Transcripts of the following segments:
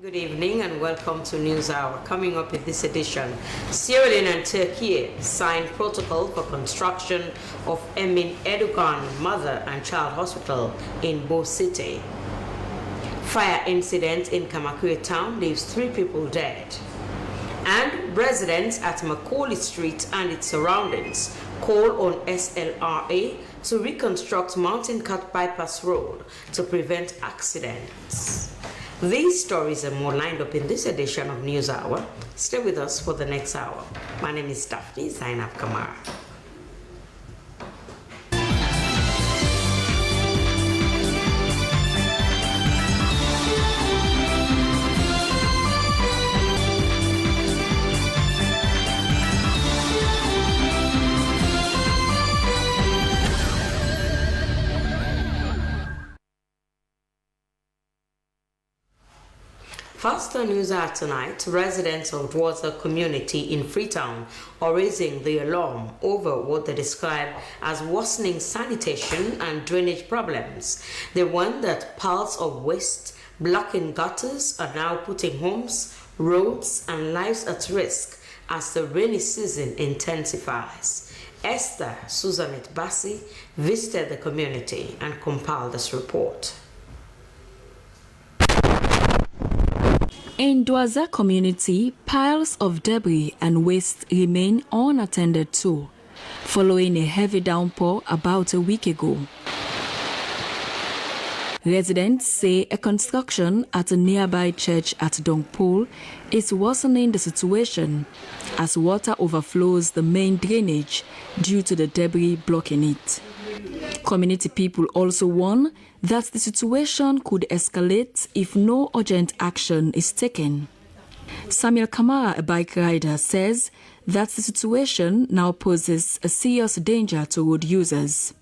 Good evening and welcome to News Hour. Coming up in this edition, Sierra Leone and Turkey signed protocol for construction of Emin Erdogan Mother and Child Hospital in Bo City. Fire incident in Kamakura town leaves 3 people dead. And residents at Macaulay Street and its surroundings call on SLRA to reconstruct Mountain Cut Bypass Road to prevent accidents. These stories and more lined up in this edition of News Hour. Stay with us for the next hour. My name is Daphne Zainab Kamara. First on News Hour tonight, residents of Dwaza community in Freetown are raising the alarm over what they describe as worsening sanitation and drainage problems. They warn that piles of waste blocking gutters are now putting homes, roads and lives at risk as the rainy season intensifies. Esther Susanit Bassi visited the community and compiled this report. In Dwaza community, piles of debris and waste remain unattended to, following a heavy downpour about a week ago. Residents say a construction at a nearby church at Dongpol is worsening the situation as water overflows the main drainage due to the debris blocking it. Community people also warn that the situation could escalate if no urgent action is taken. Samuel Kamara, a bike rider, says that the situation now poses a serious danger to road users.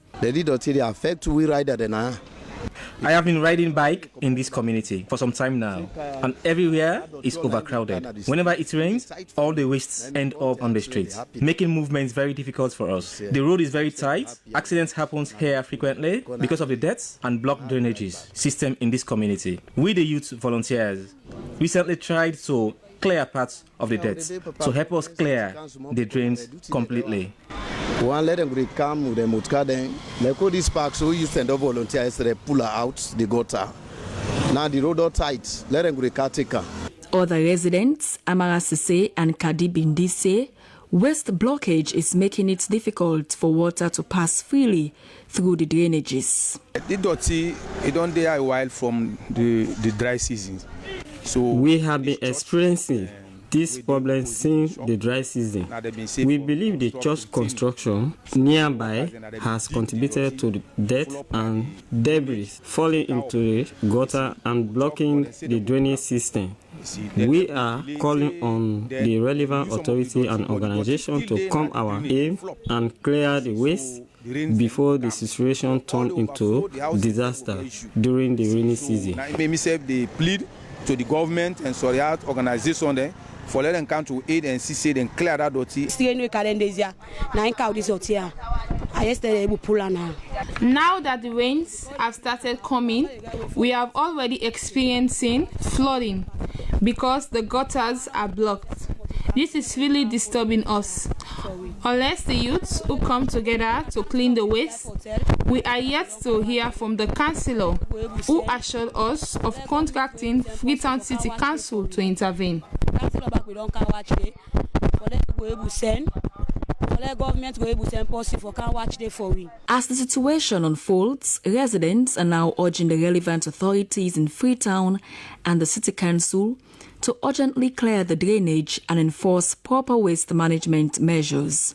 I have been riding bike in this community for some time now, and everywhere is overcrowded. Whenever it rains, all the wastes end up on the streets, making movements very difficult for us. The road is very tight. Accidents happen here frequently because of the debts and blocked drainages system in this community. We, the youth volunteers, recently tried to clear parts of the debts to help us clear the drains completely. One let them come with the motka then. Like all these parks, so you send over volunteers to pull out the gutter. Now the road are tight. Let them take her. Other residents, Amara Sise and Kadi Bindi, say waste blockage is making it difficult for water to pass freely through the drainages. The dirty, it don't there a while from the dry season. So we have been experiencing this problem since the dry season. We believe the church construction nearby has contributed to the dirt and debris falling into the gutter and blocking the drainage system. We are calling on the relevant authority and organization to come our aid and clear the waste before the situation turns into disaster during the rainy season. They plead to the government and Soriat organization there for let them come to aid and see and clear that dirty. Now that the rains have started coming, we have already experiencing flooding because the gutters are blocked. This is really disturbing us. Unless the youths who come together to clean the waste, we are yet to hear from the councillor who assured us of contracting Freetown City Council to intervene. As the situation unfolds, residents are now urging the relevant authorities in Freetown and the City Council to urgently clear the drainage and enforce proper waste management measures.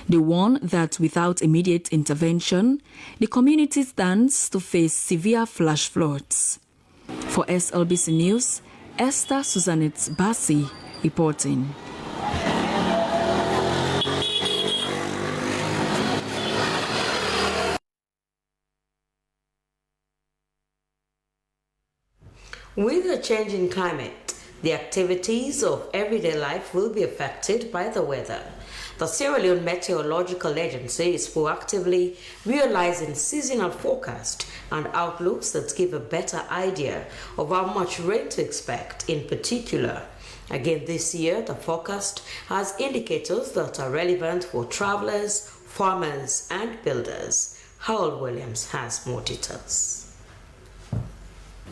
They warn that without immediate intervention, the community stands to face severe flash floods. For SLBC News, Esther Susanit Bassi reporting. With the changing climate, the activities of everyday life will be affected by the weather. The Sierra Leone Meteorological Agency is proactively realizing seasonal forecasts and outlooks that give a better idea of how much rain to expect in particular. Again this year, the forecast has indicators that are relevant for travelers, farmers, and builders. Harold Williams has more details.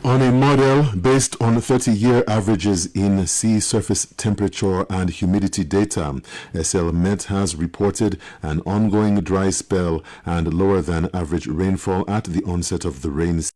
On a model based on 30-year averages in sea surface temperature and humidity data, SL Met has reported an ongoing dry spell and lower than average rainfall at the onset of the rain season.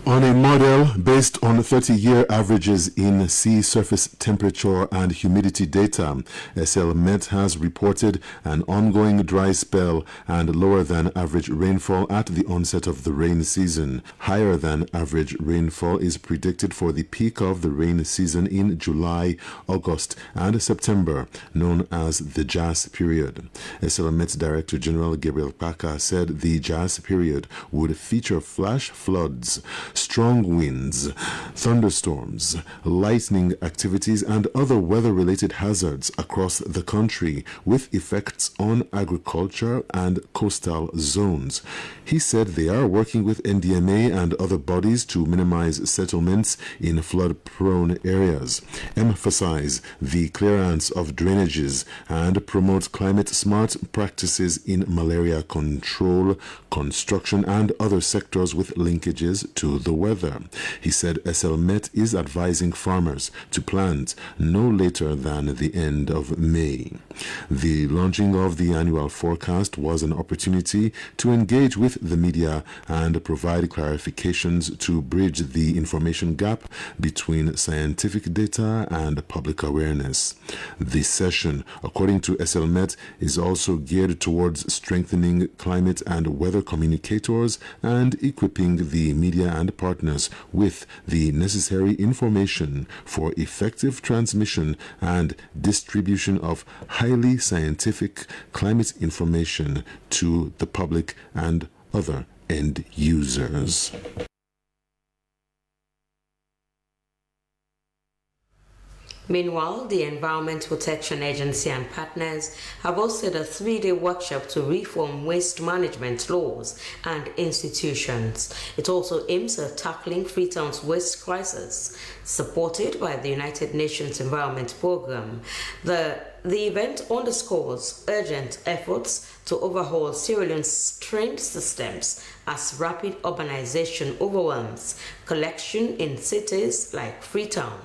On a model based on 30-year averages in sea surface temperature and humidity data, SL Met has reported an ongoing dry spell and lower than average rainfall at the onset of the rain season. Higher than average rainfall is predicted for the peak of the rain season in July, August, and September, known as the JAS period. SL Met's Director General Gabriel Paca said the JAS period would feature flash floods, strong winds, thunderstorms, lightning activities, and other weather-related hazards across the country, with effects on agriculture and coastal zones. He said they are working with NDMA and other bodies to minimize settlements in flood-prone areas, emphasize the clearance of drainages, and promote climate-smart practices in malaria control, construction, and other sectors with linkages to the weather. He said SL Met is advising farmers to plant no later than the end of May. The launching of the annual forecast was an opportunity to engage with the media and provide clarifications to bridge the information gap between scientific data and public awareness. This session, according to SL Met, is also geared towards strengthening climate and weather communicators and equipping the media and partners with the necessary information for effective transmission and distribution of highly scientific climate information to the public and other end users. Meanwhile, the Environment Protection Agency and partners have hosted a 3-day workshop to reform waste management laws and institutions. It also aims at tackling Freetown's waste crisis, supported by the United Nations Environment Programme. The event underscores urgent efforts to overhaul Sierra Leone's trained systems as rapid urbanization overwhelms collection in cities like Freetown.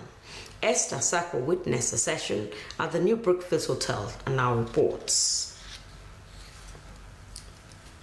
Esther Sako witnessed a session at the New Brookfield Hotel and now reports.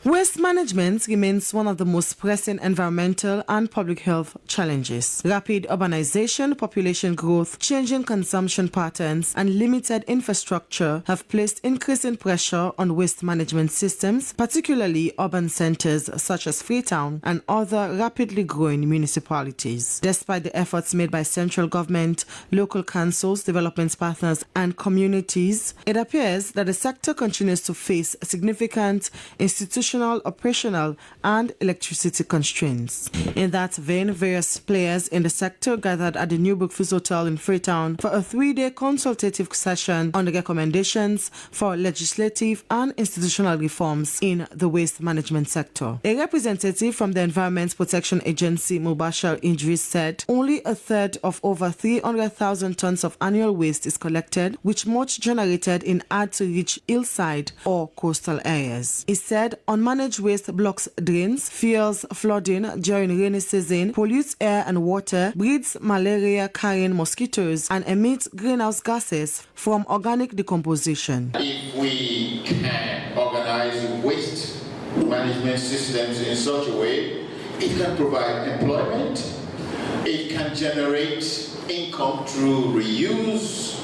Waste management remains one of the most pressing environmental and public health challenges. Rapid urbanization, population growth, changing consumption patterns, and limited infrastructure have placed increasing pressure on waste management systems, particularly urban centers such as Freetown and other rapidly growing municipalities. Despite the efforts made by central government, local councils, development partners, and communities, it appears that the sector continues to face significant institutional, operational, and electricity constraints. In that vein, various players in the sector gathered at the New Brookfield Hotel in Freetown for a 3-day consultative session on the recommendations for legislative and institutional reforms in the waste management sector. A representative from the Environment Protection Agency, Mubashir Idris, said only a third of over 300,000 tons of annual waste is collected, which much generated in hard-to-reach hillside or coastal areas. He said unmanaged waste blocks drains, fuels flooding during rainy season, pollutes air and water, breeds malaria-carrying mosquitoes, and emits greenhouse gases from organic decomposition. If we can organize waste management systems in such a way, it can provide employment, it can generate income through reuse,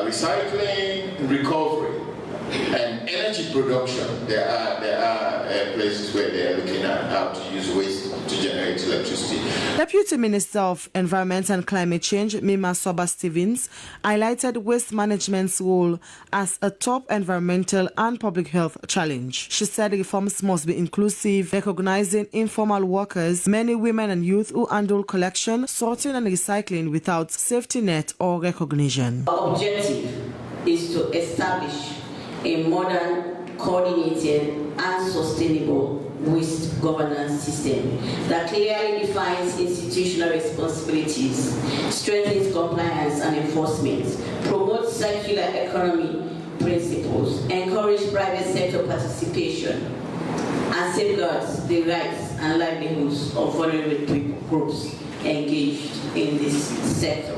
recycling, recovery. And energy production, there are places where they are looking at how to use waste to generate electricity. Deputy Minister of Environment and Climate Change, Mima Soba Stevens, highlighted waste management's role as a top environmental and public health challenge. She said reforms must be inclusive, recognizing informal workers, many women and youth who handle collection, sorting and recycling without safety net or recognition. Our objective is to establish a modern, coordinated and sustainable waste governance system that clearly defines institutional responsibilities, strengthens compliance and enforcement, promotes circular economy principles, encourages private sector participation, and safeguards the rights and livelihoods of vulnerable groups engaged in this sector.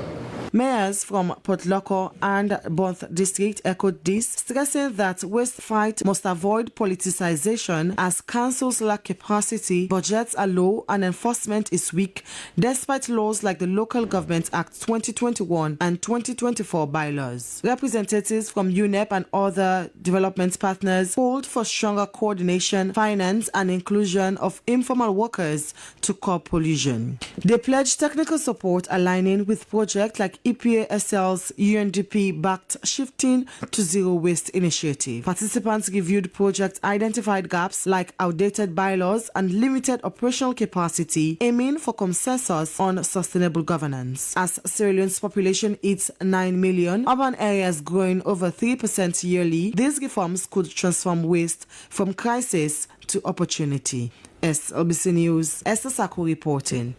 Mayors from Port Loko and Bonth District echoed this, stressing that waste fight must avoid politicization as councils lack capacity, budgets are low and enforcement is weak, despite laws like the Local Government Act 2021 and 2024 bylaws. Representatives from UNEP and other development partners called for stronger coordination, finance and inclusion of informal workers to curb pollution. They pledged technical support aligning with projects like EPA-SL's UNDP-backed Shifting to Zero Waste initiative. Participants reviewed project identified gaps like outdated bylaws and limited operational capacity, aiming for consensus on sustainable governance. As Sierra Leone's population hits 9 million, urban areas growing over 3% yearly, these reforms could transform waste from crisis to opportunity. SLBC News, Esther Saku reporting.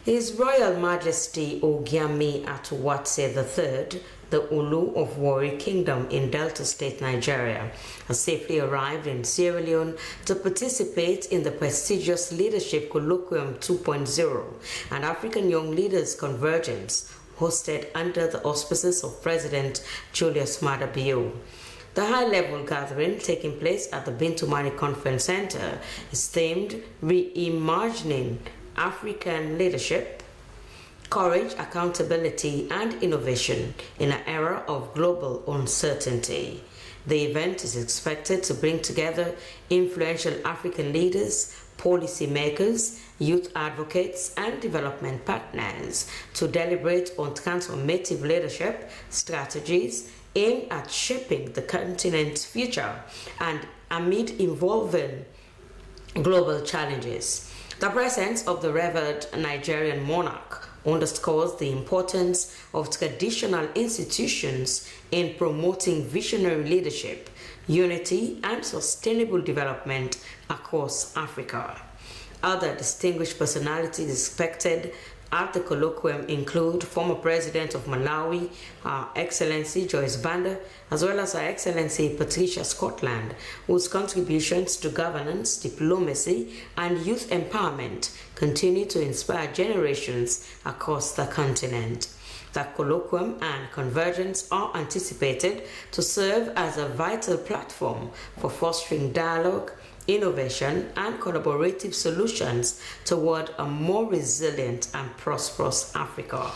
His Royal Majesty Ogiame Atuwatse III, the Ulu of Warri Kingdom in Delta State, Nigeria, has safely arrived in Sierra Leone to participate in the prestigious Leadership Colloquium 2.0 and African Young Leaders Convergence, hosted under the auspices of President Julius Maada Bio. The high-level gathering, taking place at the Bintu Mani Conference Center, is themed Reimagining African Leadership, Courage, Accountability and Innovation in an Era of Global Uncertainty. The event is expected to bring together influential African leaders, policymakers, youth advocates and development partners to deliberate on transformative leadership strategies aimed at shaping the continent's future and amid evolving global challenges. The presence of the revered Nigerian monarch underscores the importance of traditional institutions in promoting visionary leadership, unity, and sustainable development across Africa. Other distinguished personalities expected at the colloquium include former President of Malawi, Her Excellency Joyce Banda, as well as Her Excellency Patricia Scotland, whose contributions to governance, diplomacy, and youth empowerment continue to inspire generations across the continent. The colloquium and convergence are anticipated to serve as a vital platform for fostering dialogue, innovation, and collaborative solutions toward a more resilient and prosperous Africa.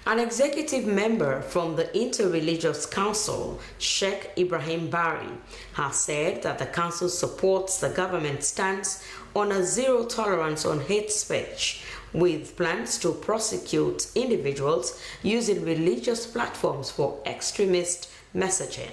An executive member from the Interreligious Council, Sheikh Ibrahim Bari, has said that the council supports the government's stance on a zero tolerance on hate speech, with plans to prosecute individuals using religious platforms for extremist messaging.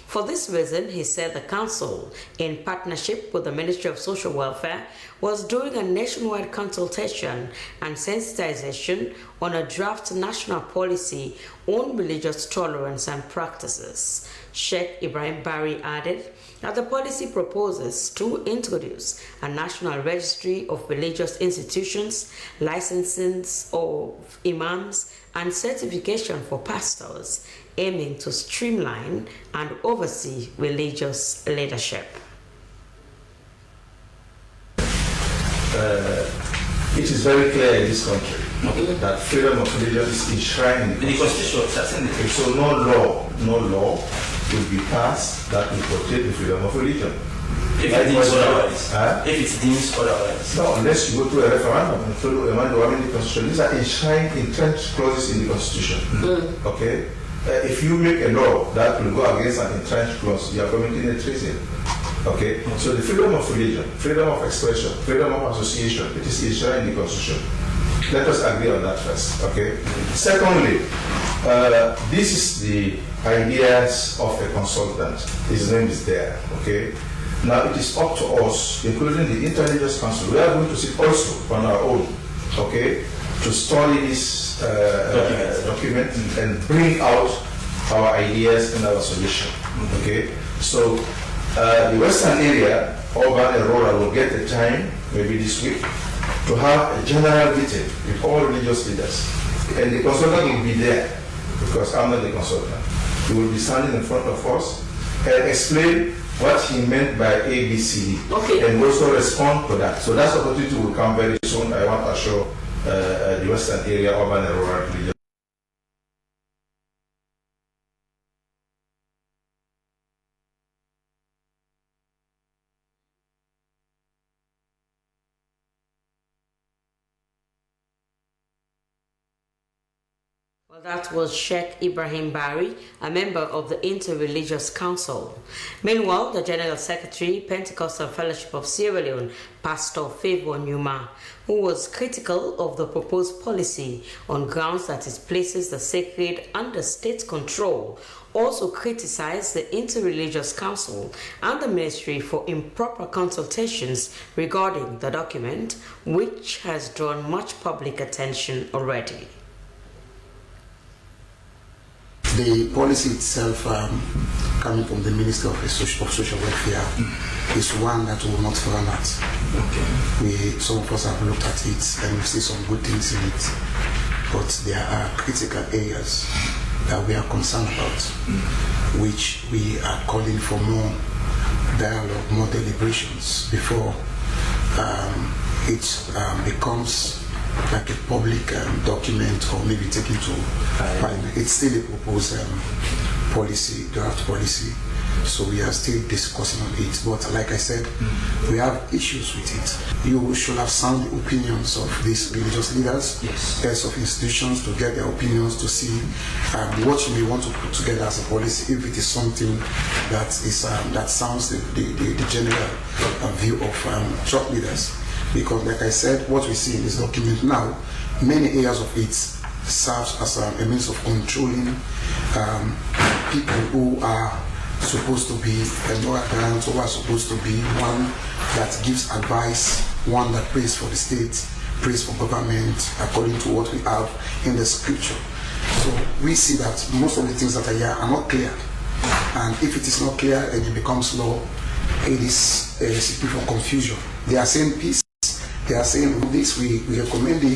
For this reason, he said the council, in partnership with the Ministry of Social Welfare, was doing a nationwide consultation and sensitization on a draft national policy on religious tolerance and practices. Sheikh Ibrahim Bari added that the policy proposes to introduce a national registry of religious institutions, licenses of imams, and certification for pastors, aiming to streamline and oversee religious leadership. It is very clear in this country that freedom of religion is enshrined in the Constitution. So no law will be passed that will protect the freedom of religion. If it deems otherwise. If it deems otherwise. No, unless you go through a referendum and follow the Constitution. These are enshrined, entrenched clauses in the Constitution. Okay? If you make a law that will go against an entrenched clause, you are committing a treason. Okay? So the freedom of religion, freedom of expression, freedom of association, it is enshrined in the Constitution. Let us agree on that first. Okay? Secondly, this is the ideas of a consultant. His name is there. Okay? Now it is up to us, including the Intelligence Council. We are going to sit also on our own, okay, to study this document and bring out our ideas and our solution. Okay, so the Western area, urban and rural, will get the time, maybe this week, to have a general meeting with all religious leaders, and the consultant will be there because I'm not the consultant. He will be standing in front of us and explain what he meant by ABC, and also respond to that. So that opportunity will come very soon. I want to show the Western area, urban and rural region. Well, that was Sheikh Ibrahim Bari, a member of the Interreligious Council. Meanwhile, the General Secretary, Pentecostal Fellowship of Sierra Leone, Pastor Favor Numa, who was critical of the proposed policy on grounds that it places the sacred under state control, also criticized the Interreligious Council and the Ministry for improper consultations regarding the document, which has drawn much public attention already. The policy itself, coming from the Minister of Social Welfare, is one that will not frown at. Some of us have looked at it and we see some good things in it, but there are critical areas that we are concerned about, which we are calling for more dialogue, more deliberations before it becomes like a public document or maybe taken to Parliament. It's still a proposed policy, draft policy, so we are still discussing on it. But like I said, we have issues with it. You should have sound the opinions of these religious leaders, heads of institutions, to get their opinions, to see what you may want to put together as a policy, if it is something that is that sounds the general view of church leaders. Because like I said, what we see in this document now, many areas of it serves as a means of controlling people who are supposed to be moral guardians, who are supposed to be one that gives advice, one that prays for the state, prays for government, according to what we have in the scripture. So we see that most of the things that are here are not clear. And if it is not clear and it becomes law, it is a recipe for confusion. They are saying peace. They are saying this, we recommend the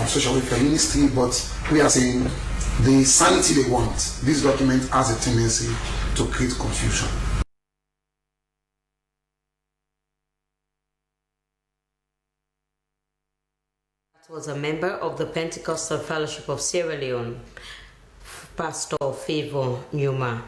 Social Welfare Ministry, but we are saying the sanity they want. This document has a tendency to create confusion. That was a member of the Pentecostal Fellowship of Sierra Leone, Pastor Favor Numa.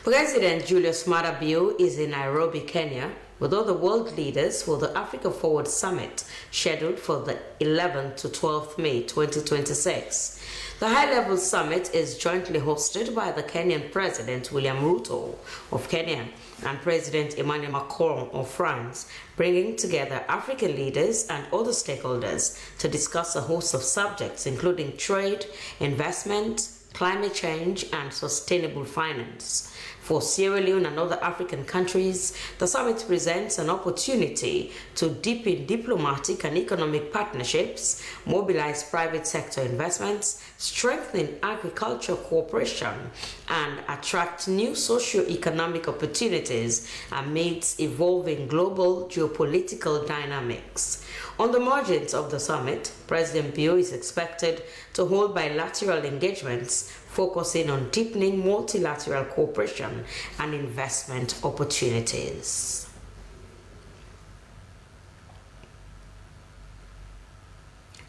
President Julius Maada Bio is in Nairobi, Kenya, with other world leaders for the Africa Forward Summit, scheduled for the 11th to 12th May 2026. The high-level summit is jointly hosted by the Kenyan President William Ruto of Kenya and President Emmanuel Macron of France, bringing together African leaders and other stakeholders to discuss a host of subjects, including trade, investment, climate change, and sustainable finance. For Sierra Leone and other African countries, the summit presents an opportunity to deepen diplomatic and economic partnerships, mobilize private sector investments, strengthen agricultural cooperation, and attract new socio-economic opportunities amidst evolving global geopolitical dynamics. On the margins of the summit, President Bio is expected to hold bilateral engagements focusing on deepening multilateral cooperation and investment opportunities.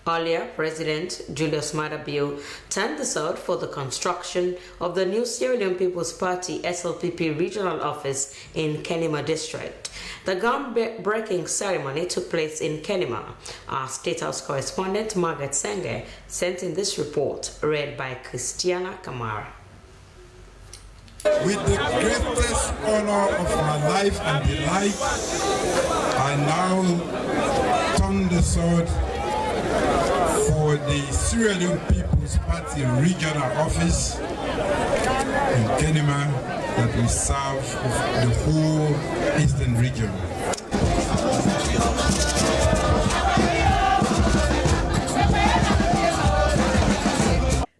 Earlier, President Julius Maada Bio turned this out for the construction of the new Sierra Leone People's Party SLPP regional office in Kenema district. The groundbreaking ceremony took place in Kenema. Our State House correspondent Margaret Senge sent in this report, read by Christiana Kamara. With the greatest honor of my life and delight, I now turn the sword for the Sierra Leone People's Party regional office in Kenema that will serve the whole eastern region.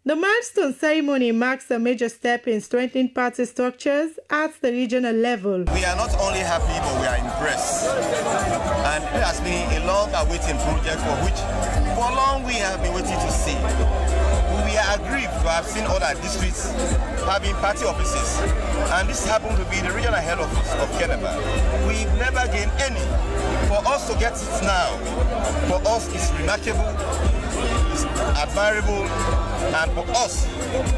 The milestone ceremony marks a major step in strengthening party structures at the regional level. We are not only happy, but we are impressed. And it has been a long-awaiting project for which, for long, we have been waiting to see. We are aggrieved to have seen other districts having party offices, and this happened to be the regional head office of Kenema. We've never gained any. For us to get it now, for us, it's remarkable, it's admirable, and for us,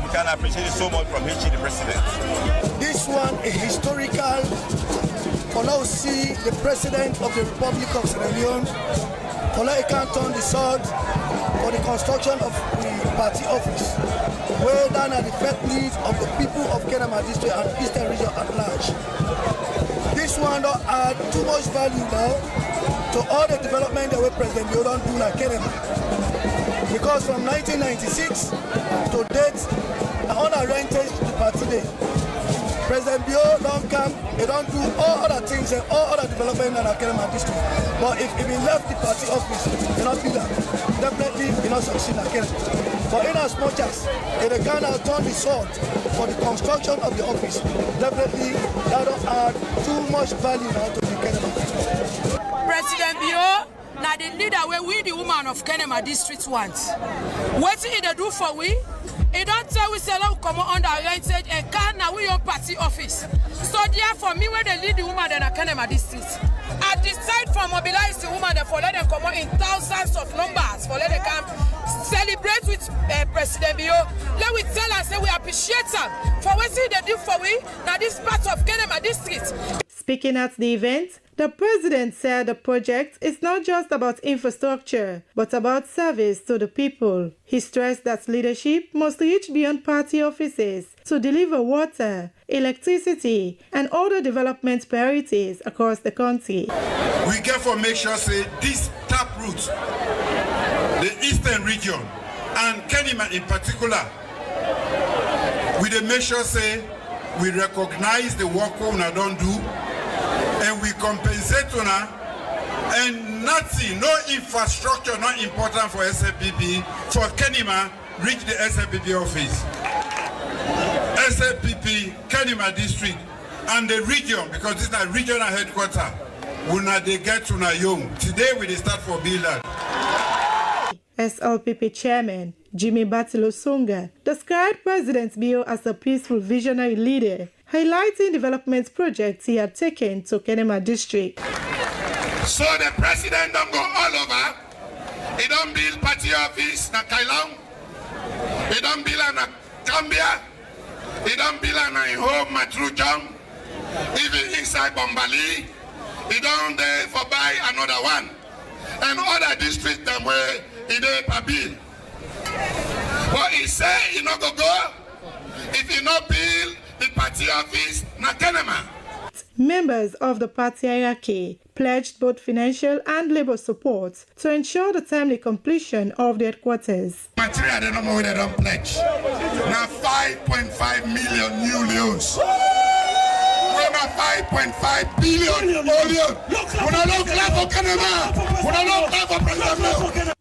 we can appreciate it so much from HE, the President. This one is historical. For now, see the President of the Republic of Sierra Leone, Kola Ekan turn the sword for the construction of the party office, where down at the first needs of the people of Kenema district and eastern region at large. This one don't add too much value now to all the development that we President Bio don't do like Kenema. Because from 1996 to date, on a rentage the party day. President Bio don't come, he don't do all other things and all other development in Kenema district. But if he left the party office, he not be that. Definitely he not succeed in Kenema. But in as much as he can now turn the sword for the construction of the office, definitely that don't add too much value now to the Kenema district. President Bio, now the leader where we the woman of Kenema district want. What did he do for we? He don't tell we say we come under rented and can now we own party office. So therefore me where they lead the woman in Kenema district. I decide for mobilize the woman for let them come in thousands of numbers for let them come celebrate with President Bio. Let we tell us say we appreciate them for what they do for we now this part of Kenema district. Speaking at the event, the president said the project is not just about infrastructure, but about service to the people. He stressed that leadership must reach beyond party offices to deliver water, electricity, and other development priorities across the country. We therefore make sure say this taproot, the eastern region, and Kenema in particular, we dey make sure say we recognize the work we don't do, and we compensate una, and nothing, no infrastructure, not important for SLPP, for Kenema, reach the SLPP office. SLPP, Kenema district, and the region, because this is a regional headquarters, una they get to young. Today we start for Billard. SLPP chairman Jimmy Batilo Songa described President Bio as a peaceful visionary leader, highlighting development projects he had taken to Kenema district. So the president don't go all over. He don't build party office na Kailong. He don't build na Gambia. He don't build na home Matrujang. Even inside Bombali, he don't there for buy another one. And other districts them where he dey build. But he say he not go if he not build the party office na Kenema. Members of the party hierarchy pledged both financial and labor support to ensure the timely completion of the headquarters. Material they don't know where they don't pledge. Now 5.5 million new loans. We're now 5.5 billion.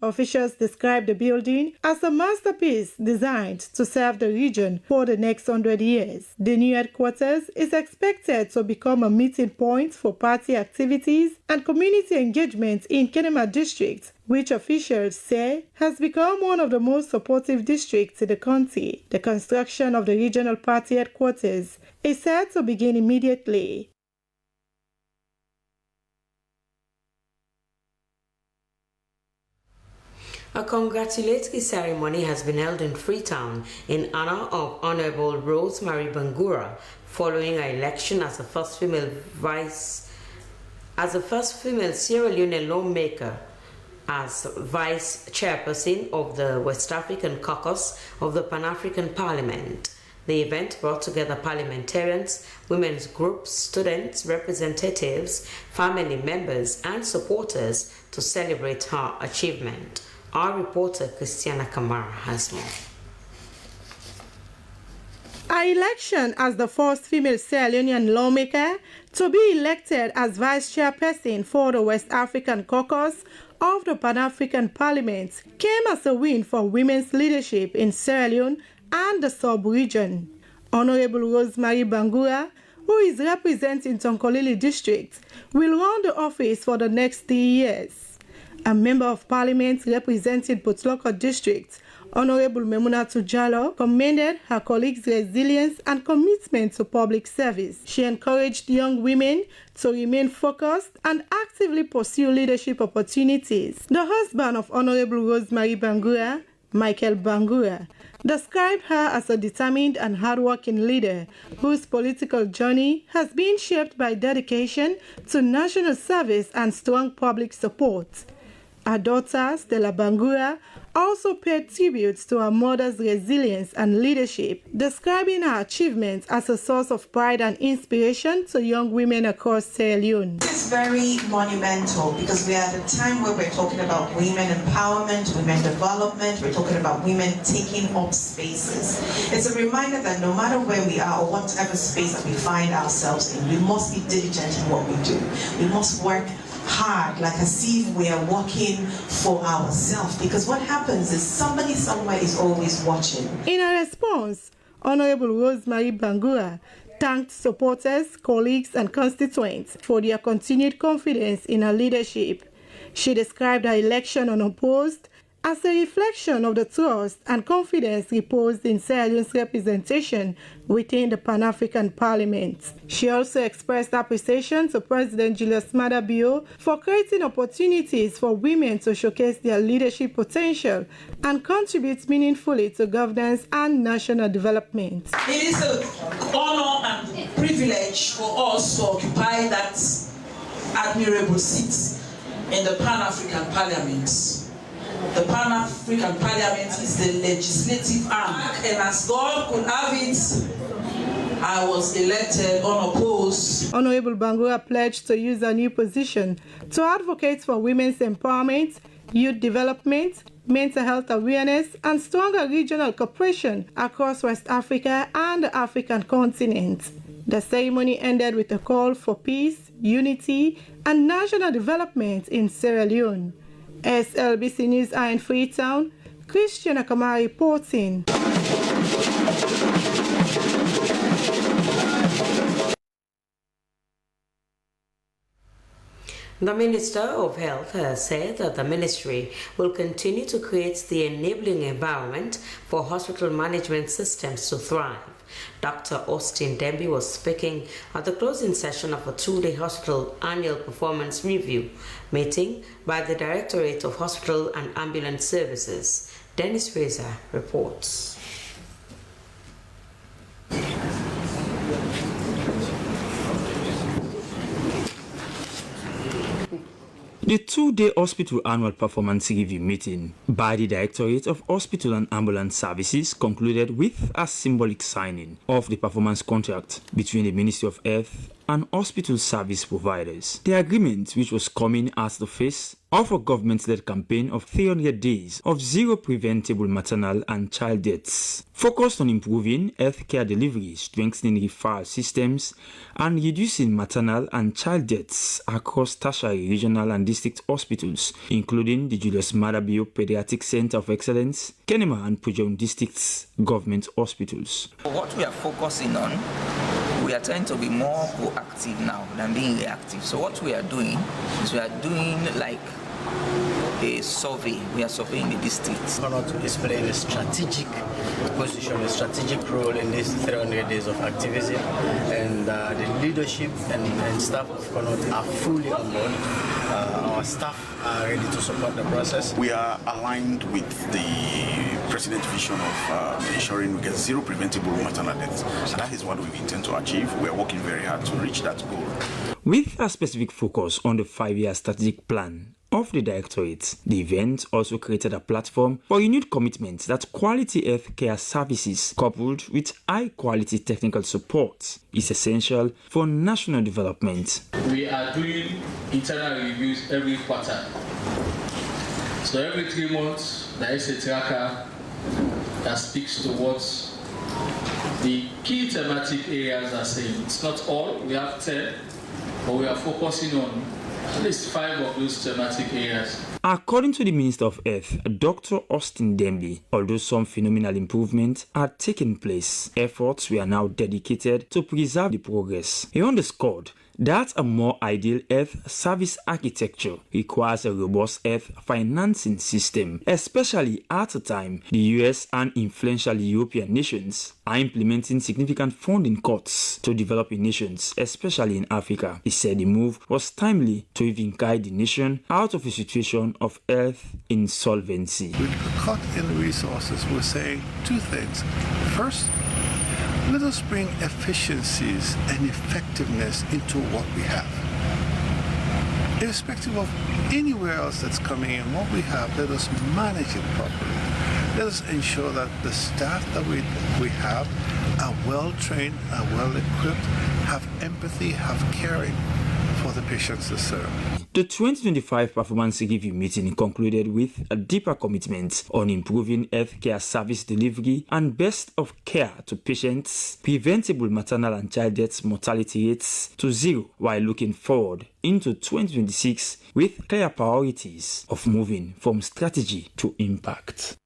Officials described the building as a masterpiece designed to serve the region for the next 100 years. The new headquarters is expected to become a meeting point for party activities and community engagement in Kenema district, which officials say has become one of the most supportive districts in the country. The construction of the regional party headquarters is set to begin immediately. A congratulatory ceremony has been held in Freetown in honor of Honorable Rosemary Bangura following her election as the first female Sierra Leone lawmaker as vice chairperson of the West African Caucus of the Pan-African Parliament. The event brought together parliamentarians, women's groups, students, representatives, family members, and supporters to celebrate her achievement. Our reporter, Christiana Kamara, has more. Her election as the first female Sierra Leonean lawmaker to be elected as vice chairperson for the West African Caucus of the Pan-African Parliament came as a win for women's leadership in Sierra Leone and the sub-region. Honorable Rosemary Bangura, who is representing Tonkolili District, will run the office for the next 3 years. A member of Parliament representing Potloko District, Honorable Memunatu Jallo, commended her colleagues' resilience and commitment to public service. She encouraged young women to remain focused and actively pursue leadership opportunities. The husband of Honorable Rosemary Bangura, Michael Bangura, described her as a determined and hardworking leader whose political journey has been shaped by dedication to national service and strong public support. Her daughter, Stella Bangura, also paid tribute to her mother's resilience and leadership, describing her achievements as a source of pride and inspiration to young women across Sierra Leone. This is very monumental because we are at a time where we're talking about women empowerment, women development, we're talking about women taking up spaces. It's a reminder that no matter where we are or whatever space that we find ourselves in, we must be diligent in what we do. We must work hard, like as if we are working for ourselves, because what happens is somebody somewhere is always watching. In a response, Honorable Rosemary Bangura thanked supporters, colleagues, and constituents for their continued confidence in her leadership. She described her election unopposed as a reflection of the trust and confidence reposed in Sierra Leone's representation within the Pan-African Parliament. She also expressed appreciation to President Julius Maada Bio for creating opportunities for women to showcase their leadership potential and contribute meaningfully to governance and national development. It is an honor and privilege for us to occupy that admirable seat in the Pan-African Parliament. The Pan-African Parliament is the legislative arm, and as God could have it, I was elected unopposed. Honorable Bangura pledged to use her new position to advocate for women's empowerment, youth development, mental health awareness, and stronger regional cooperation across West Africa and the African continent. The ceremony ended with a call for peace, unity, and national development in Sierra Leone. SLBC News in Freetown, Christian Akamara reporting. The Minister of Health has said that the ministry will continue to create the enabling environment for hospital management systems to thrive. Dr. Austin Demby was speaking at the closing session of a two-day hospital annual performance review meeting by the Directorate of Hospital and Ambulance Services. Dennis Fraser reports. The two-day hospital annual performance review meeting by the Directorate of Hospital and Ambulance Services concluded with a symbolic signing of the performance contract between the Ministry of Health and hospital service providers. The agreement, which was coming as the face of a government-led campaign of 300 days of zero preventable maternal and child deaths, focused on improving healthcare delivery, strengthening referral systems, and reducing maternal and child deaths across tertiary, regional, and district hospitals, including the Julius Maada Bio Pediatric Center of Excellence, Kenema and Pujon districts government hospitals. What we are focusing on, we are trying to be more proactive now than being reactive. So what we are doing is we are doing like a survey. We are surveying the district. CONOT is playing a strategic position, a strategic role in these 300 days of activism, and the leadership and staff of CONOT are fully on board. Our staff are ready to support the process. We are aligned with the President's vision of ensuring we get zero preventable maternal deaths. And that is what we intend to achieve. We are working very hard to reach that goal. With a specific focus on the 5-year strategic plan of the Directorate, the event also created a platform for renewed commitment that quality health care services coupled with high-quality technical support is essential for national development. We are doing internal reviews every quarter. So every 3 months, there is a tracker that speaks to what the key thematic areas are saying. It's not all, we have 10, but we are focusing on at least 5 of those thematic areas. According to the Minister of Health, Dr. Austin Demby, although some phenomenal improvements are taking place, efforts were now dedicated to preserve the progress. He underscored that a more ideal health service architecture requires a robust health financing system, especially at a time the US and influential European nations are implementing significant funding cuts to developing nations, especially in Africa. He said the move was timely to even guide the nation out of a situation of health insolvency. With the cut in resources, we're saying 2 things. First, let us bring efficiencies and effectiveness into what we have. Irrespective of anywhere else that's coming in, what we have, let us manage it properly. Let us ensure that the staff that we have are well-trained, are well-equipped, have empathy, have caring for the patients they serve. The 2025 performance review meeting concluded with a deeper commitment on improving healthcare service delivery and best of care to patients, preventable maternal and child death mortality rates to 0, while looking forward into 2026 with clear priorities of moving from strategy to impact.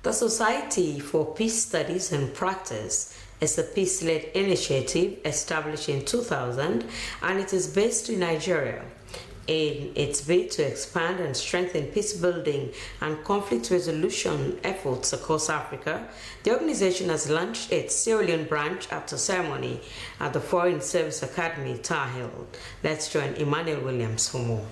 The Society for Peace Studies and Practice is a peace-led initiative established in 2000, and it is based in Nigeria. In its bid to expand and strengthen peace-building and conflict resolution efforts across Africa, the organization has launched its Sierra Leone branch after ceremony at the Foreign Service Academy, Tahil. Let's join Emmanuel Williams for more.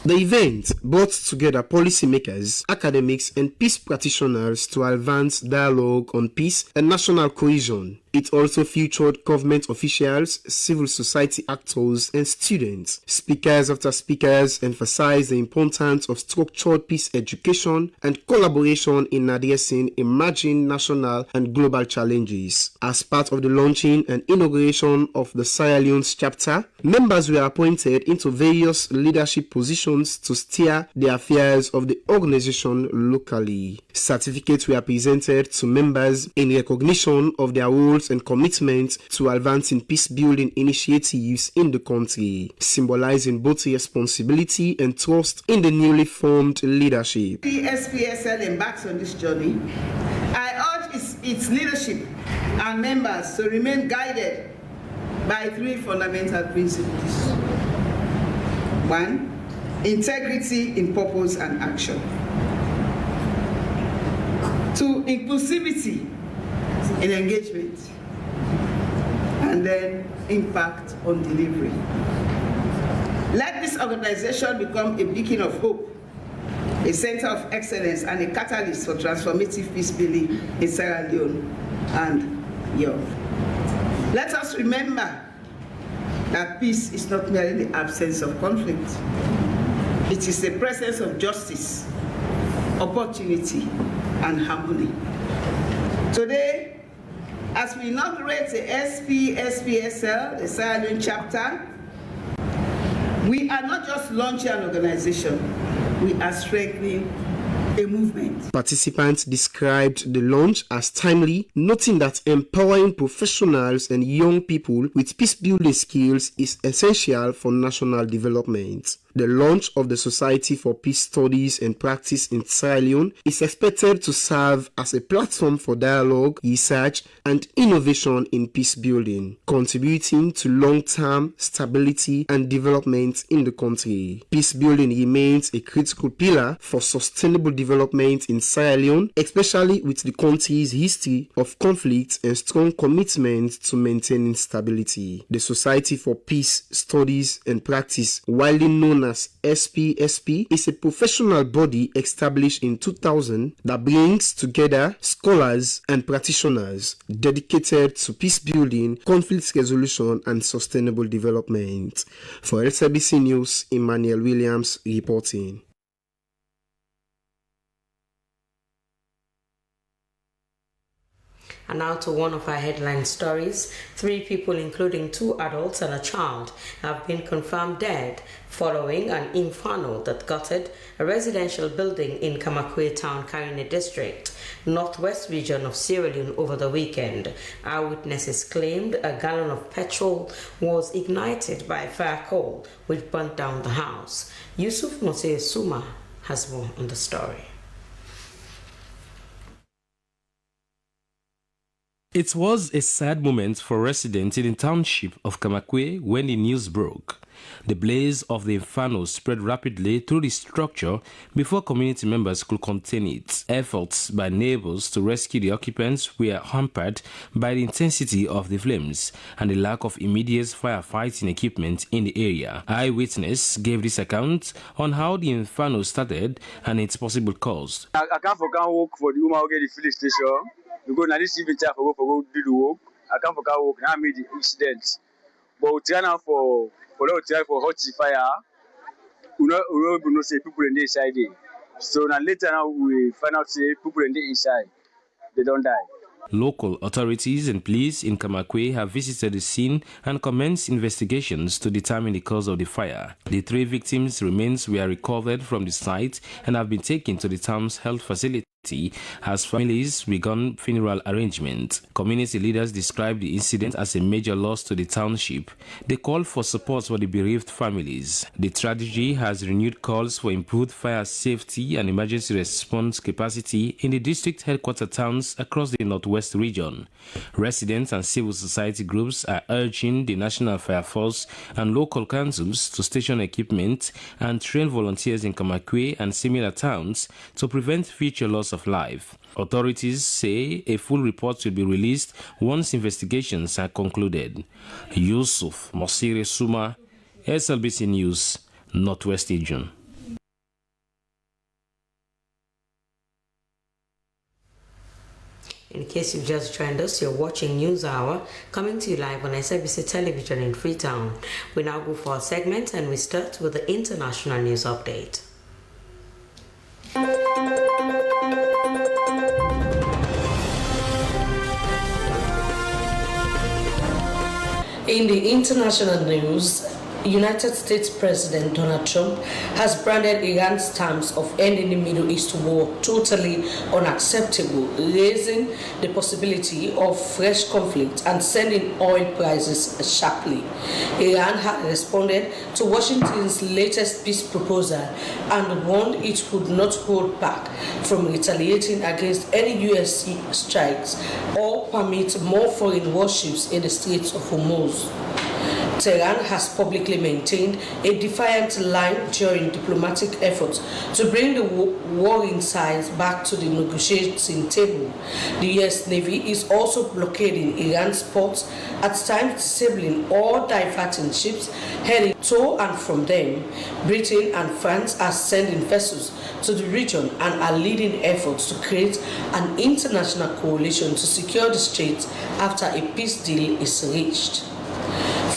The event brought together policymakers, academics, and peace practitioners to advance dialogue on peace and national cohesion. It also featured government officials, civil society actors, and students. Speakers after speakers emphasized the importance of structured peace education and collaboration in addressing emerging national and global challenges. As part of the launching and inauguration of the Sierra Leone's chapter, members were appointed into various leadership positions to steer the affairs of the organization locally. Certificates were presented to members in recognition of their roles and commitment to advancing peace-building initiatives in the country, symbolizing both responsibility and trust in the newly formed leadership. The SPSL embarks on this journey. I urge its leadership and members to remain guided by 3 fundamental principles. 1, integrity in purpose and action. 2, inclusivity in engagement. And then impact on delivery. Let this organization become a beacon of hope, a center of excellence, and a catalyst for transformative peace building in Sierra Leone and Europe. Let us remember that peace is not merely the absence of conflict. It is the presence of justice, opportunity, and harmony. Today, as we inaugurate the SPSL, the Sierra Leone chapter, we are not just launching an organization, we are strengthening a movement. Participants described the launch as timely, noting that empowering professionals and young people with peace-building skills is essential for national development. The launch of the Society for Peace Studies and Practice in Sierra Leone is expected to serve as a platform for dialogue, research, and innovation in peace building, contributing to long-term stability and development in the country. Peace building remains a critical pillar for sustainable development in Sierra Leone, especially with the country's history of conflict and strong commitment to maintaining stability. The Society for Peace Studies and Practice, widely known as SPSP, is a professional body established in 2000 that brings together scholars and practitioners dedicated to peace building, conflict resolution, and sustainable development. For LCBC News, Emmanuel Williams reporting. And now to one of our headline stories. 3 people, including 2 adults and a child, have been confirmed dead following an inferno that gutted a residential building in Kamakwe Town, Karine District, northwest region of Sierra Leone over the weekend. Eyewitnesses claimed a gallon of petrol was ignited by a fire coal, which burnt down the house. Yusuf Mose Suma has more on the story. It was a sad moment for residents in the township of Kamakwe when the news broke. The blaze of the inferno spread rapidly through the structure before community members could contain it. Efforts by neighbors to rescue the occupants were hampered by the intensity of the flames and the lack of immediate firefighting equipment in the area. Eyewitness gave this account on how the inferno started and its possible cause. I can't work for the woman who get the filling station. Because now this evening time for go do the work. I can't forget work. Now I made the incident. But we try now for hot fire. We know say people in the inside there. So now later now we find out say people in the inside they don't die. Local authorities and police in Kamakwe have visited the scene and commenced investigations to determine the cause of the fire. The 3 victims' remains were recovered from the site and have been taken to the town's health facility as families began funeral arrangements. Community leaders described the incident as a major loss to the township. They called for support for the bereaved families. The tragedy has renewed calls for improved fire safety and emergency response capacity in the district headquarters towns across the northwest region. Residents and civil society groups are urging the National Fire Force and local councils to station equipment and train volunteers in Kamakwe and similar towns to prevent future loss of life. Authorities say a full report will be released once investigations are concluded. Yusuf Mosire Suma, SLBC News, Northwest Region. In case you've just joined us, you're watching News Hour, coming to you live on SABC Television in Freetown. We now go for our segment and we start with the international news update. In the international news, United States President Donald Trump has branded Iran's terms of ending the Middle East war totally unacceptable, raising the possibility of fresh conflict and sending oil prices sharply. Iran had responded to Washington's latest peace proposal and warned it would not hold back from retaliating against any U.S. strikes or permit more foreign warships in the Straits of Hormuz. Tehran has publicly maintained a defiant line during diplomatic efforts to bring the warring sides back to the negotiating table. The U.S. Navy is also blockading Iran's ports, at times disabling or diverting ships heading to and from them. Britain and France are sending vessels to the region and are leading efforts to create an international coalition to secure the strait after a peace deal is reached.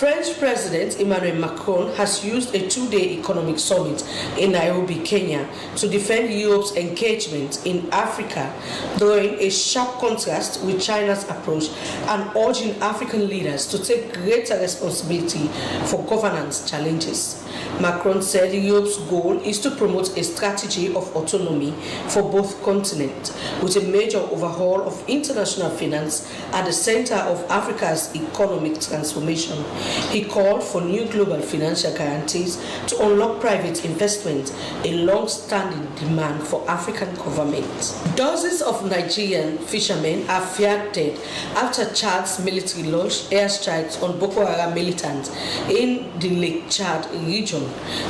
French President Emmanuel Macron has used a two-day economic summit in Nairobi, Kenya, to defend Europe's engagement in Africa, drawing a sharp contrast with China's approach and urging African leaders to take greater responsibility for governance challenges. Macron said Europe's goal is to promote a strategy of autonomy for both continents, with a major overhaul of international finance at the center of Africa's economic transformation. He called for new global financial guarantees to unlock private investment, a long-standing demand for African governments. Dozens of Nigerian fishermen are feared dead after Chad's military launched airstrikes on Boko Haram militants in the Lake Chad region.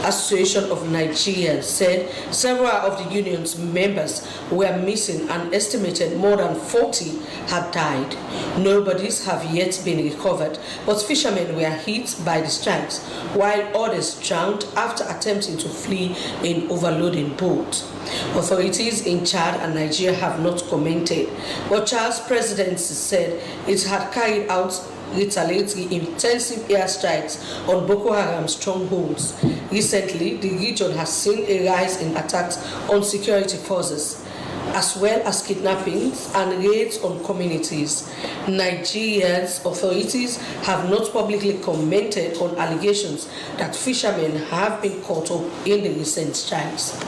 Association of Nigerians said several of the union's members were missing and estimated more than 40 had died. No bodies have yet been recovered, but fishermen were hit by the strikes, while others drowned after attempting to flee in overloading boats. Authorities in Chad and Nigeria have not commented, but Chad's presidency said it had carried out retaliatory intensive airstrikes on Boko Haram strongholds. Recently, the region has seen a rise in attacks on security forces, as well as kidnappings and raids on communities. Nigeria's authorities have not publicly commented on allegations that fishermen have been caught up in the recent strikes.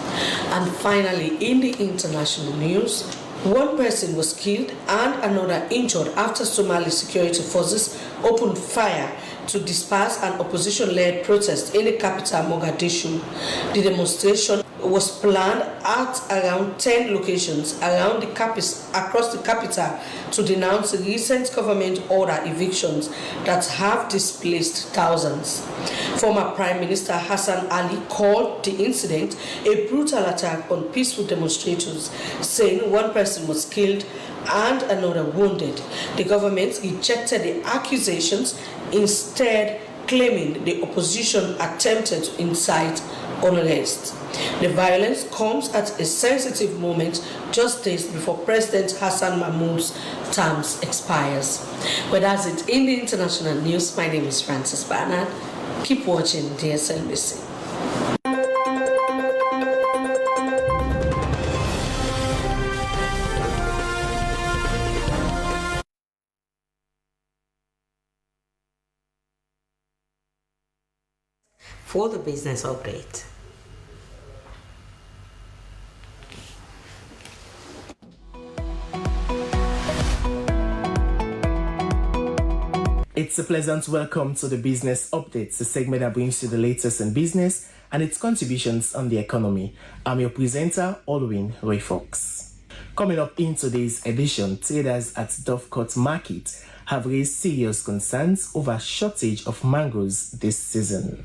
And finally, in the international news, one person was killed and another injured after Somali security forces opened fire to disperse an opposition-led protest in the capital, Mogadishu. The demonstration was planned at around 10 locations around the across the capital to denounce recent government order evictions that have displaced thousands. Former Prime Minister Hassan Ali called the incident a brutal attack on peaceful demonstrators, saying one person was killed and another wounded. The government rejected the accusations, instead claiming the opposition attempted to incite unrest. The violence comes at a sensitive moment just days before President Hassan Mahmoud's term expires. But that's it in the international news. My name is Francis Barnard. Keep watching DSLBC. For the business update. It's a pleasant welcome to the Business Updates, the segment that brings you the latest in business and its contributions on the economy. I'm your presenter, Alwyn Roy Fox. Coming up in today's edition, traders at Dovecourt Market have raised serious concerns over shortage of mangoes this season.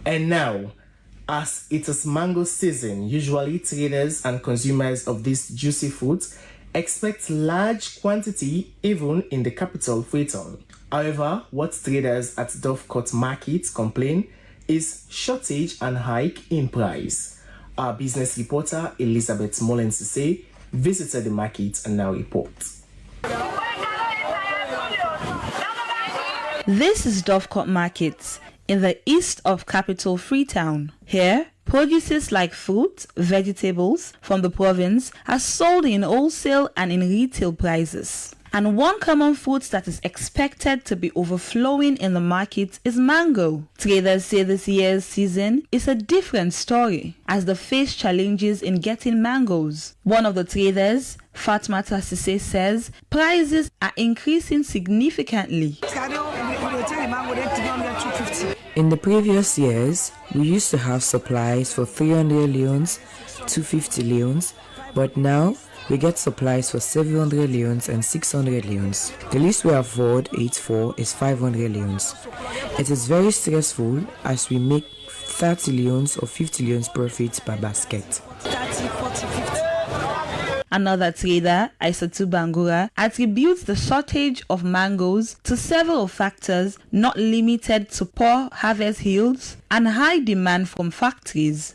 And now, as it is mango season, usually traders and consumers of these juicy fruits expect large quantity even in the capital, Freetown. However, what traders at Dovecourt Market complain is shortage and hike in price. Our business reporter Elizabeth Mullins visited the market and now reports. This is Dovecourt Market in the east of capital Freetown. Here, produces like fruit, vegetables from the province are sold in wholesale and in retail prices. And one common fruit that is expected to be overflowing in the market is mango. Traders say this year's season is a different story as they face challenges in getting mangoes. One of the traders, Fatmata Sise, says prices are increasing significantly. In the previous years, we used to have supplies for 300 leones, 250 leones, but now we get supplies for 700 leones and 600 leones. The least we afford 84 is 500 leones. It is very stressful as we make 30 leones or 50 leones profit per basket. 30, 40, 50. Another trader, Aisatu Bangura, attributes the shortage of mangoes to several factors not limited to poor harvest yields and high demand from factories.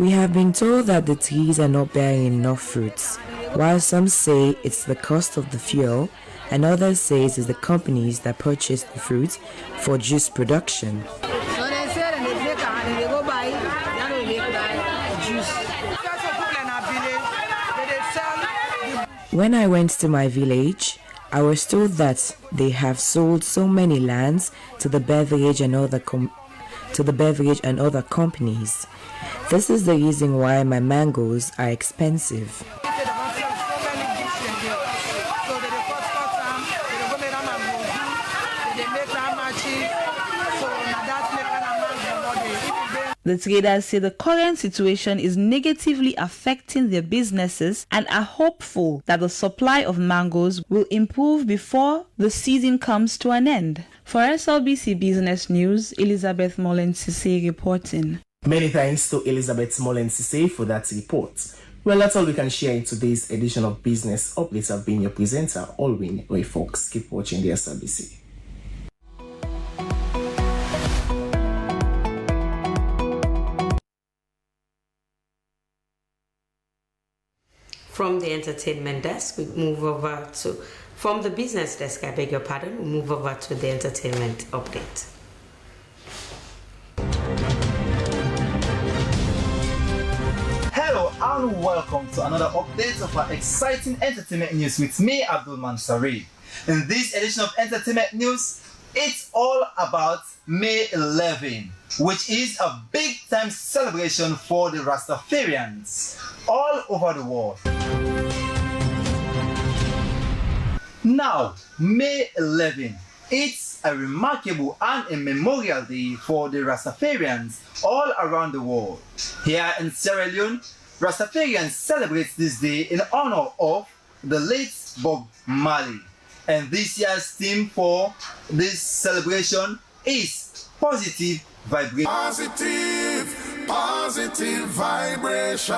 We have been told that the trees are not bearing enough fruits, while some say it's the cost of the fuel, and others say it is the companies that purchase the fruit for juice production. When I went to my village, I was told that they have sold so many lands to the beverage and other companies. This is the reason why my mangoes are expensive. The traders say the current situation is negatively affecting their businesses and are hopeful that the supply of mangoes will improve before the season comes to an end. For SLBC Business News, Elizabeth Molen-Sise reporting. Many thanks to Elizabeth Molen-Sise for that report. Well, that's all we can share in today's edition of Business Updates. I've been your presenter, Alwyn Fox. Keep watching the SLBC. From the entertainment desk, we move over to, from the business desk, I beg your pardon, we move over to the entertainment update. Hello and welcome to another update of our exciting entertainment news with me, Abdul Mansari. In this edition of entertainment news, it's all about May 11, which is a big time celebration for the Rastafarians all over the world. Now, May 11, it's a remarkable and a memorial day for the Rastafarians all around the world. Here in Sierra Leone, Rastafarians celebrate this day in honor of the late Bob Marley. And this year's theme for this celebration is positive vibration. Positive vibration.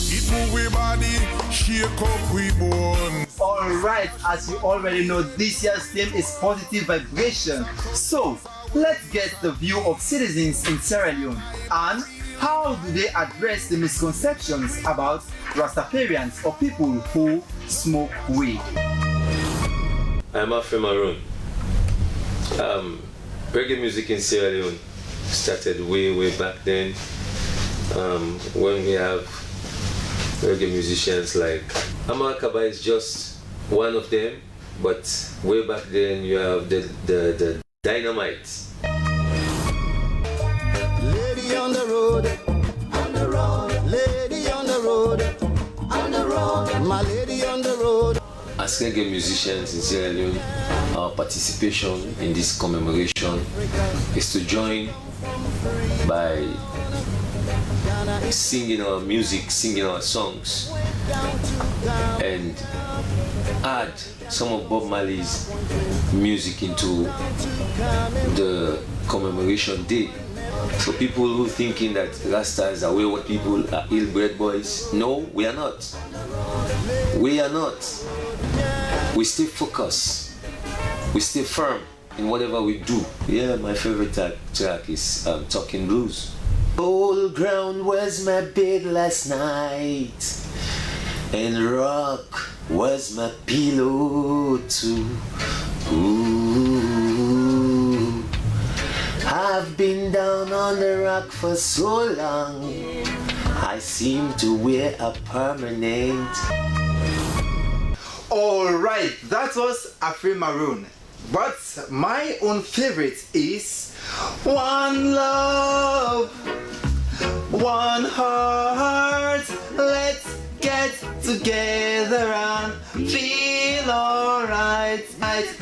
It move we body, shake up we bone. Alright, as you already know, this year's theme is positive vibration. So, let's get the view of citizens in Sierra Leone and how do they address the misconceptions about Rastafarians or people who smoke weed. I'm Afri Maroon. Reggae music in Sierra Leone started way back then, when we have reggae musicians like Amakaba is just one of them, but way back then you have the Dynamite. Lady on the road, lady on the road, my lady on the road. As reggae musicians in Sierra Leone, our participation in this commemoration is to join by singing our music, singing our songs, and add some of Bob Marley's music into the commemoration day. So people who thinking that Rastas are wayward people, are ill-bred boys, no, we are not. We are not. We stay focused. We stay firm in whatever we do. Yeah, my favorite track is Talking Blues. Old ground was my bed last night, and rock was my pillow too. Ooh, I've been down on the rock for so long, I seem to wear a permanent. Alright, that was Afri Maroon. But my own favorite is One Love, One Heart. Let's get together and feel alright.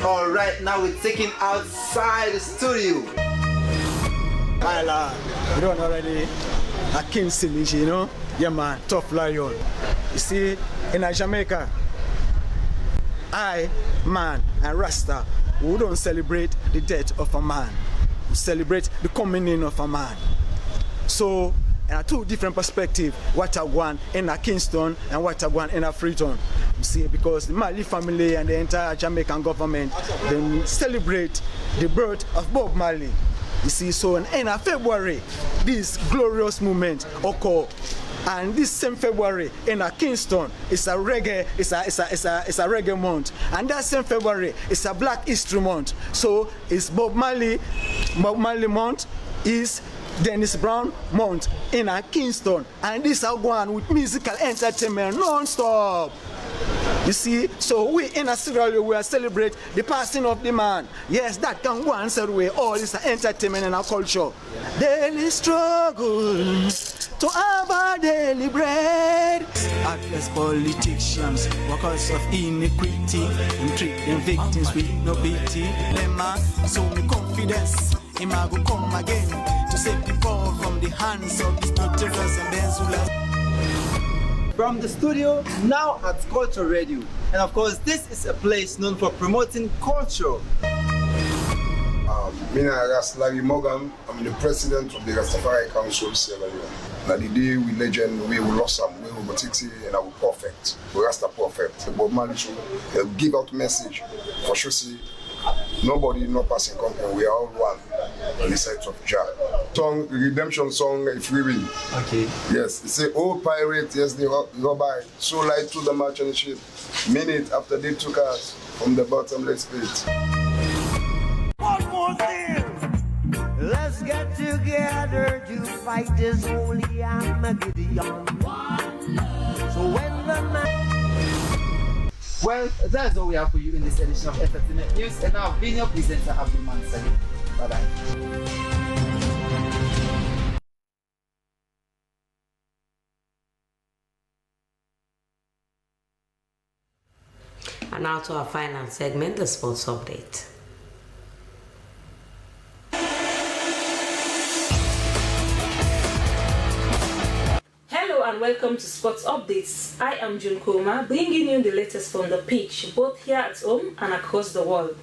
Alright, now we're taking outside the studio. My lad, you don't already a King Silich, you know? Yeah man, tough lion. You see, in Jamaica, I, man, and Rasta, we don't celebrate the death of a man. We celebrate the coming in of a man. So, in a two different perspectives, what I want in a Kingston and what I want in a Freetown. You see, because the Marley family and the entire Jamaican government, they celebrate the birth of Bob Marley. You You see, so in February, this glorious moment occurred. And this same February in Kingston, it's a reggae, it's a reggae month. And that same February, it's a Black History month. So it's Bob Marley month is Dennis Brown month in Kingston. And this are going with musical entertainment non-stop. You see, so we in Australia, we are celebrate the passing of the man. Yes, that can go and say we all is entertainment and our culture. Daily struggle to have our daily bread. Act as politicians, workers of iniquity, and treat them victims with no pity. Lemma, so me confidence, him I go come again to save the poor from the hands of these notorious and benzulas. From the studio, now at Culture Radio. And of course, this is a place known for promoting culture. My name is Larry Morgan. I'm the president of the Rastafari Council, Sierra Leone. Now the day we legend, we will lost some, we will take it and I will perfect. We Rasta perfect. Bob Marley should give out message for sure. See, nobody, no passing company. We are all one on the side of Jah. Song, redemption song, if we win. Okay. Yes, they say, oh pirate, yes, they go by. So light to the merchant ship. Minute after they took us from the bottomless pit. One more thing. Let's get together to fight this holy Armageddon. So when the night. Well, that's all we have for you in this edition of Entertainment News. And now, being your presenter, Abdul Mansali. Bye-bye. And now to our final segment, the sports update. Hello and welcome to Sports Updates. I am June Koma, bringing you the latest from the pitch, both here at home and across the world.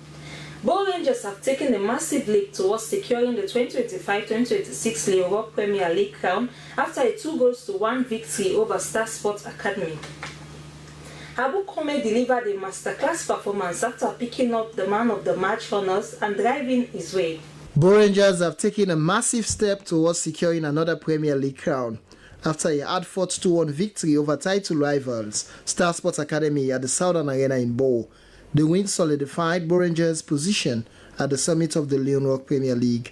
Bow Rangers have taken a massive leap towards securing the 2025-2026 Europe Premier League crown after a 2-1 victory over Star Sports Academy. Abu Kome delivered a masterclass performance after picking up the man of the match honours and driving his way. Bow Rangers have taken a massive step towards securing another Premier League crown after a hard-fought 2-1 victory over title rivals Star Sports Academy at the Southern Arena in Bow. The win solidified Bow Rangers' position at the summit of the Leon Rock Premier League.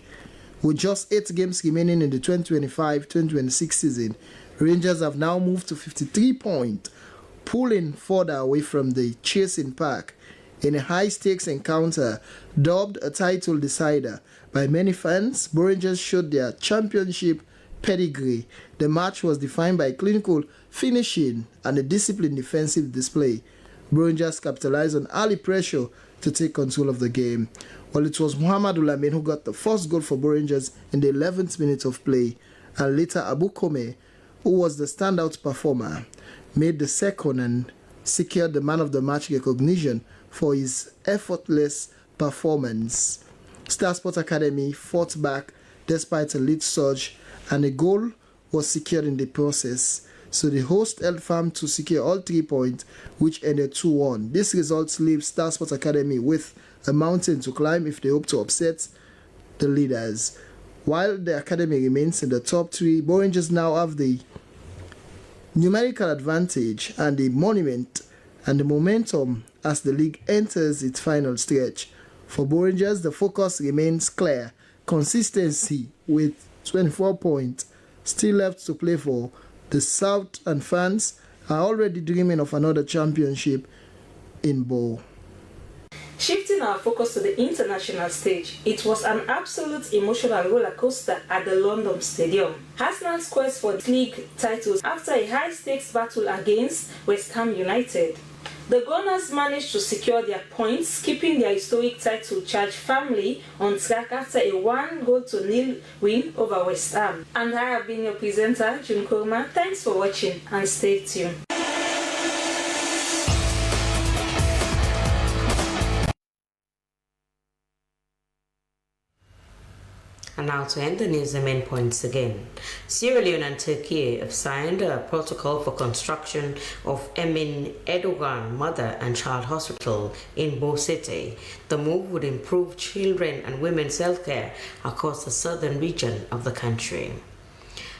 With just 8 games remaining in the 2025-2026 season, Rangers have now moved to 53 points, pulling further away from the chasing pack in a high-stakes encounter dubbed a title decider. By many fans, Bow Rangers showed their championship pedigree. The match was defined by clinical finishing and a disciplined defensive display. Bow Rangers capitalized on early pressure to take control of the game. Well, it was Muhammad Ulamin who got the first goal for Bow Rangers in the 11th minute of play, and later Abu Kome, who was the standout performer, made the second and secured the man of the match recognition for his effortless performance. Star Sports Academy fought back despite a lead surge, and a goal was secured in the process. So the host held firm to secure all 3 points, which ended 2-1. This result leaves Star Sports Academy with a mountain to climb if they hope to upset the leaders. While the academy remains in the top 3, Bow Rangers now have the numerical advantage and the monument and the momentum as the league enters its final stretch. For Bow Rangers, the focus remains clear: consistency with 24 points still left to play for. The South and fans are already dreaming of another championship in Bow. Shifting our focus to the international stage, it was an absolute emotional roller coaster at the London Stadium. Arsenal's quest for league titles after a high-stakes battle against West Ham United. The Gunners managed to secure their points, keeping their historic title charge firmly on track after a 1-0 win over West Ham. And I have been your presenter, June Koma. Thanks for watching and stay tuned. And now to end the news, the main points again. Sierra Leone and Turkey have signed a protocol for construction of Emin Erdogan Mother and Child Hospital in Bo City. The move would improve children and women's health care across the southern region of the country.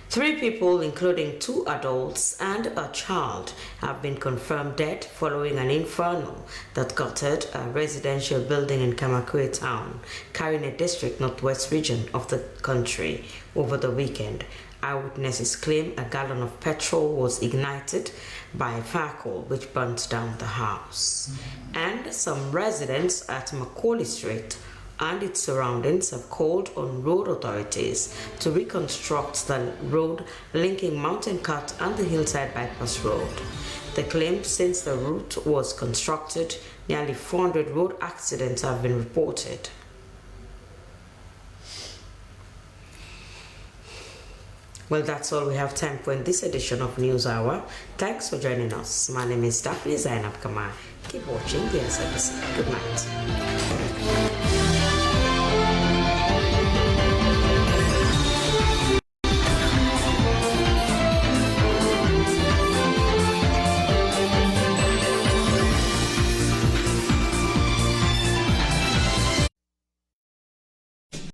3 people, including 2 adults and a child, have been confirmed dead following an inferno that gutted a residential building in Kamakwe town, Karine district, northwest region of the country, over the weekend. Eyewitnesses claim a gallon of petrol was ignited by a vehicle which burnt down the house. And some residents at Macaulay Street and its surroundings have called on road authorities to reconstruct the road linking Mountain Cut and the Hillside Bypass Road. They claim since the route was constructed, nearly 400 road accidents have been reported. Well, that's all we have time for in this edition of News Hour. Thanks for joining us. My name is Daphne Zainab Kamar. Keep watching the SABC. Good night.